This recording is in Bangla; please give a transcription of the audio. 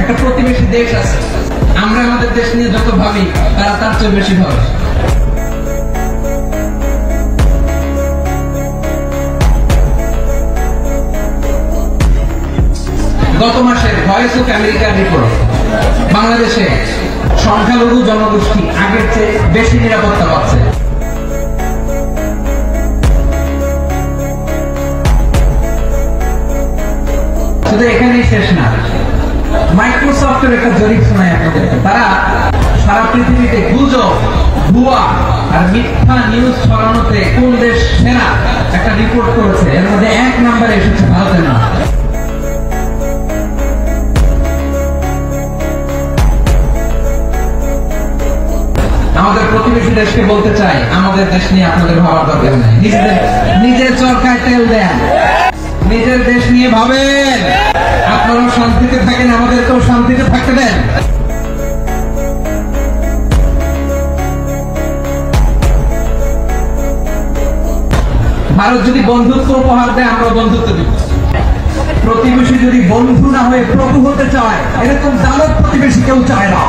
একটা প্রতিবেশী দেশ আছে, আমরা আমাদের দেশ নিয়ে যত ভাবি তারা তার চেয়ে বেশি ভাবে। গত মাসের ভয়েস অফ আমেরিকার রিপোর্ট, বাংলাদেশে সংখ্যালঘু জনগোষ্ঠী আগের চেয়ে বেশি নিরাপত্তা পাচ্ছে। শুধু এখানেই শেষ না, মাইক্রোসফটের একটা জরিপ শোনায় আপনাদেরকে। তারা সারা পৃথিবীতে গুজব, ভুয়া আর মিথ্যা নিউজ ছড়ানোতে কোন দেশ সেরা একটা রিপোর্ট করেছে। এর মধ্যে 1 নম্বরে এসেছে ভারতের নাম। আমাদের প্রতিবেশী দেশকে বলতে চাই, আমাদের দেশ নিয়ে আপনাদের ভাবার দরকার নেই। নিজের চরকায় তেল দেন, নিজের দেশ নিয়ে ভাবেন। আপনারাও শান্তিতে থাকেন, আমাদেরকেও শান্তিতে থাকতে দেন। ভারত যদি বন্ধুত্ব উপহার দেয়, আমরা বন্ধুত্ব দিব। প্রতিবেশী যদি বন্ধু না হয়ে প্রভু হতে চায়, এরকম জালক প্রতিবেশী কেউ চায় না।